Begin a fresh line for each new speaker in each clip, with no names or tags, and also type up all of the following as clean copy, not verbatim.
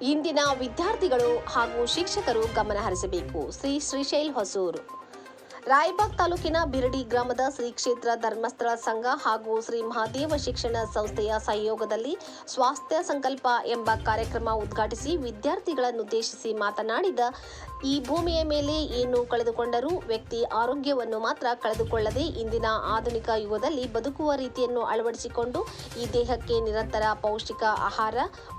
ಇಂದಿನ ವಿದ್ಯಾರ್ಥಿಗಳು ಹಾಗೂ ಶಿಕ್ಷಕರು ಗಮನ ಹರಿಸಬೇಕು. ಶ್ರೀಶೈಲ್ ಹೊಸೂರು. ರಾಯಬಾಗ್ ತಾಲೂಕಿನ ಬಿರಡಿ ಗ್ರಾಮದ ಶ್ರೀ ಕ್ಷೇತ್ರ ಧರ್ಮಸ್ಥಳ ಸಂಘ ಹಾಗೂ ಶ್ರೀ ಮಹಾದೇವ ಶಿಕ್ಷಣ ಸಂಸ್ಥೆಯ ಸಹಯೋಗದಲ್ಲಿ ಸ್ವಾಸ್ಥ್ಯ ಸಂಕಲ್ಪ ಎಂಬ ಕಾರ್ಯಕ್ರಮ ಉದ್ಘಾಟಿಸಿ ವಿದ್ಯಾರ್ಥಿಗಳನ್ನುದ್ದೇಶಿಸಿ ಮಾತನಾಡಿದ, ಈ ಭೂಮಿಯ ಮೇಲೆ ಏನು ಕಳೆದುಕೊಂಡರೂ ವ್ಯಕ್ತಿ ಆರೋಗ್ಯವನ್ನು ಮಾತ್ರ ಕಳೆದುಕೊಳ್ಳದೆ ಇಂದಿನ ಆಧುನಿಕ ಯುಗದಲ್ಲಿ ಬದುಕುವ ರೀತಿಯನ್ನು ಅಳವಡಿಸಿಕೊಂಡು ಈ ದೇಹಕ್ಕೆ ನಿರಂತರ ಪೌಷ್ಟಿಕ ಆಹಾರ,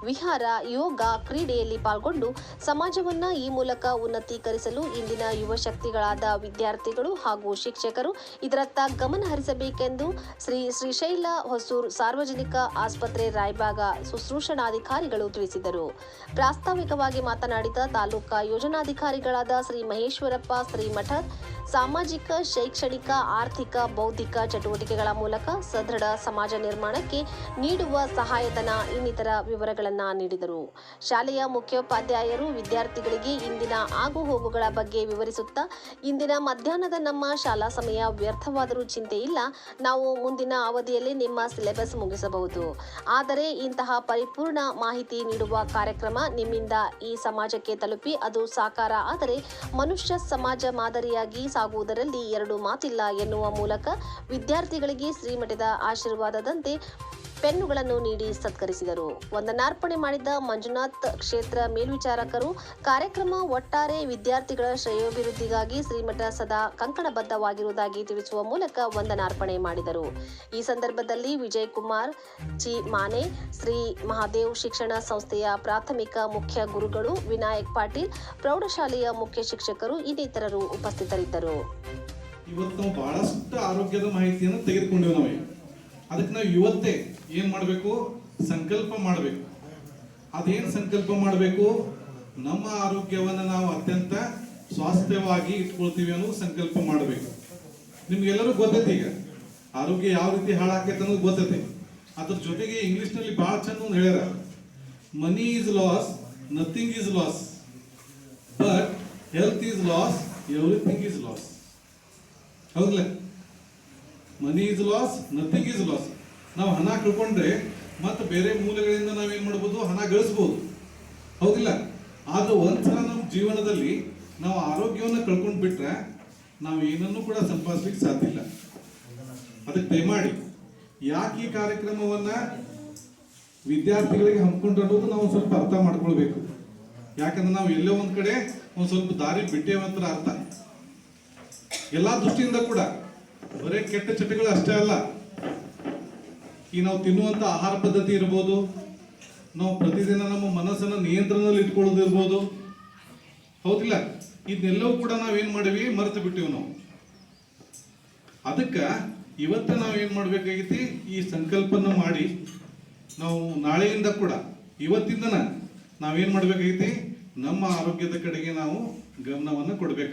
ವಿಹಾರ, ಯೋಗ, ಕ್ರೀಡೆಯಲ್ಲಿ ಪಾಲ್ಗೊಂಡು ಸಮಾಜವನ್ನು ಈ ಮೂಲಕ ಉನ್ನತೀಕರಿಸಲು ಇಂದಿನ ಯುವ ಶಕ್ತಿಗಳಾದ ವಿದ್ಯಾರ್ಥಿಗಳು ಹಾಗೂ ಶಿಕ್ಷಕರು ಇದರತ್ತ ಗಮನ ಹರಿಸಬೇಕೆಂದು ಶ್ರೀಶೈಲ ಹೊಸೂರು ಸಾರ್ವಜನಿಕ ಆಸ್ಪತ್ರೆ ರಾಯಬಾಗ ಶುಶ್ರೂಷಣಾಧಿಕಾರಿಗಳು ತಿಳಿಸಿದರು. ಪ್ರಾಸ್ತಾವಿಕವಾಗಿ ಮಾತನಾಡಿದ ತಾಲೂಕಾ ಯೋಜನಾಧಿಕಾರಿಗಳಾದ ಶ್ರೀ ಮಹೇಶ್ವರಪ್ಪ ಶ್ರೀಮಠ, ಸಾಮಾಜಿಕ, ಶೈಕ್ಷಣಿಕ, ಆರ್ಥಿಕ, ಬೌದ್ಧಿಕ ಚಟುವಟಿಕೆಗಳ ಮೂಲಕ ಸದೃಢ ಸಮಾಜ ನಿರ್ಮಾಣಕ್ಕೆ ನೀಡುವ ಸಹಾಯಧನ ಇನ್ನಿತರ ವಿವರಗಳನ್ನು ನೀಡಿದರು. ಶಾಲೆಯ ಮುಖ್ಯೋಪಾಧ್ಯಾಯರು ವಿದ್ಯಾರ್ಥಿಗಳಿಗೆ ಇಂದಿನ ಆಗುಹೋಗುಗಳ ಬಗ್ಗೆ ವಿವರಿಸುತ್ತಾ, ಇಂದಿನ ಮಧ್ಯಾಹ್ನದ ನಮ್ಮ ಶಾಲಾ ಸಮಯ ವ್ಯರ್ಥವಾದರೂ ಚಿಂತೆ ಇಲ್ಲ, ನಾವು ಮುಂದಿನ ಅವಧಿಯಲ್ಲಿ ನಿಮ್ಮ ಸಿಲೆಬಸ್ ಮುಗಿಸಬಹುದು. ಆದರೆ ಇಂತಹ ಪರಿಪೂರ್ಣ ಮಾಹಿತಿ ನೀಡುವ ಕಾರ್ಯಕ್ರಮ ನಿಮ್ಮಿಂದ ಈ ಸಮಾಜಕ್ಕೆ ತಲುಪಿ ಅದು ಸಾಕಾರ ಆದರೆ ಮನುಷ್ಯ ಸಮಾಜ ಮಾದರಿಯಾಗಿ ಸಾಗುವುದರಲ್ಲಿ ಎರಡು ಮಾತಿಲ್ಲ ಎನ್ನುವ ಮೂಲಕ ವಿದ್ಯಾರ್ಥಿಗಳಿಗೆ ಶ್ರೀಮಠದ ಆಶೀರ್ವಾದದಂತೆ ಪೆನ್ನುಗಳನ್ನು ನೀಡಿ ಸತ್ಕರಿಸಿದರು. ವಂದನಾರ್ಪಣೆ ಮಾಡಿದ ಮಂಜುನಾಥ್ ಕ್ಷೇತ್ರ ಮೇಲ್ವಿಚಾರಕರು, ಕಾರ್ಯಕ್ರಮ ಒಟ್ಟಾರೆ ವಿದ್ಯಾರ್ಥಿಗಳ ಶ್ರೇಯೋಭಿವೃದ್ಧಿಗಾಗಿ ಶ್ರೀಮಠ ಸದಾ ಕಂಕಣಬದ್ಧವಾಗಿರುವುದಾಗಿ ತಿಳಿಸುವ ಮೂಲಕ ವಂದನಾರ್ಪಣೆ ಮಾಡಿದರು. ಈ ಸಂದರ್ಭದಲ್ಲಿ ವಿಜಯಕುಮಾರ್ ಚಿ ಮಾನೆ, ಶ್ರೀ ಮಹಾದೇವ್ ಶಿಕ್ಷಣ ಸಂಸ್ಥೆಯ ಪ್ರಾಥಮಿಕ ಮುಖ್ಯ ಗುರುಗಳು ವಿನಾಯಕ್ ಪಾಟೀಲ್, ಪ್ರೌಢಶಾಲೆಯ ಮುಖ್ಯ ಶಿಕ್ಷಕರು ಇನ್ನಿತರರು ಉಪಸ್ಥಿತರಿದ್ದರು.
ಇವತ್ತು ನಾವು ಬಹಳಷ್ಟು ಆರೋಗ್ಯದ ಮಾಹಿತಿಯನ್ನು ತೆಗೆದುಕೊಂಡೇವೆ. ನಾವು ಅದಕ್ಕೆ ನಾವು ಇವತ್ತೇ ಏನು ಮಾಡಬೇಕು, ಸಂಕಲ್ಪ ಮಾಡಬೇಕು. ಅದೇನು ಸಂಕಲ್ಪ ಮಾಡಬೇಕು, ನಮ್ಮ ಆರೋಗ್ಯವನ್ನು ನಾವು ಅತ್ಯಂತ ಸ್ವಾಸ್ಥ್ಯವಾಗಿ ಇಟ್ಕೊಳ್ತೀವಿ ಅನ್ನೋ ಸಂಕಲ್ಪ ಮಾಡಬೇಕು. ನಿಮ್ಗೆಲ್ಲರೂ ಗೊತ್ತೈತಿ, ಈಗ ಆರೋಗ್ಯ ಯಾವ ರೀತಿ ಹಾಳಾಕೈತೆ ಅನ್ನೋದು ಗೊತ್ತೈತಿ. ಅದ್ರ ಜೊತೆಗೆ ಇಂಗ್ಲಿಷ್ನಲ್ಲಿ ಭಾಳ ಚಂದ ಒಂದು ಹೇಳ್ಯಾರ, money is loss, nothing is loss, but health is loss, everything is loss. ಹೌದಲ್ಲ? Money is loss, nothing is loss. ನಾವು ಹಣ ಕಳ್ಕೊಂಡ್ರೆ ಮತ್ತೆ ಬೇರೆ ಮೂಲಗಳಿಂದ ನಾವೇನು ಮಾಡ್ಬೋದು, ಹಣ ಗಳಿಸ್ಬೋದು. ಹೌದಿಲ್ಲ? ಆದ್ರೆ ಒಂದ್ಸಲ ನಮ್ಮ ಜೀವನದಲ್ಲಿ ನಾವು ಆರೋಗ್ಯವನ್ನು ಕಳ್ಕೊಂಡು ಬಿಟ್ರೆ ನಾವು ಏನನ್ನೂ ಕೂಡ ಸಂಪಾದಿಸ್ಲಿಕ್ಕೆ ಸಾಧ್ಯ ಇಲ್ಲ. ಅದಕ್ಕೆ ದಯಮಾಡಿ ಯಾಕೆ ಈ ಕಾರ್ಯಕ್ರಮವನ್ನ ವಿದ್ಯಾರ್ಥಿಗಳಿಗೆ ಹಮ್ಮಿಕೊಂಡು ಅನ್ನೋದು ನಾವು ಸ್ವಲ್ಪ ಅರ್ಥ ಮಾಡ್ಕೊಳ್ಬೇಕು. ಯಾಕಂದ್ರೆ ನಾವು ಎಲ್ಲೋ ಒಂದ್ ಕಡೆ ಒಂದು ಸ್ವಲ್ಪ ದಾರಿ ಬಿಟ್ಟೇವಂತರ ಅರ್ಥ. ಎಲ್ಲಾ ದೃಷ್ಟಿಯಿಂದ ಕೂಡ ಬರೇ ಕೆಟ್ಟ ಚಟಗಳು ಅಷ್ಟೇ ಅಲ್ಲ, ಈ ನಾವು ತಿನ್ನುವಂತ ಆಹಾರ ಪದ್ಧತಿ ಇರ್ಬೋದು, ನಾವು ಪ್ರತಿದಿನ ನಮ್ಮ ಮನಸ್ಸನ್ನು ನಿಯಂತ್ರಣದಲ್ಲಿ ಇಟ್ಕೊಳ್ಳೋದು ಇರ್ಬೋದು. ಹೌದಿಲ್ಲ? ಇದನ್ನೆಲ್ಲವೂ ಕೂಡ ನಾವೇನ್ ಮಾಡಿವಿ, ಮರೆತು ಬಿಟ್ಟಿವಿ ನಾವು. ಅದಕ್ಕೆ ಇವತ್ತ ನಾವೇನ್ ಮಾಡ್ಬೇಕಾಗೈತಿ, ಈ ಸಂಕಲ್ಪನ ಮಾಡಿ ನಾವು ನಾಳೆಯಿಂದ ಕೂಡ ಇವತ್ತಿಂದನ ನಾವೇನ್ ಮಾಡ್ಬೇಕಾಗೈತಿ, ನಮ್ಮ ಆರೋಗ್ಯದ ಕಡೆಗೆ ನಾವು ಗಮನವನ್ನು ಕೊಡ್ಬೇಕು.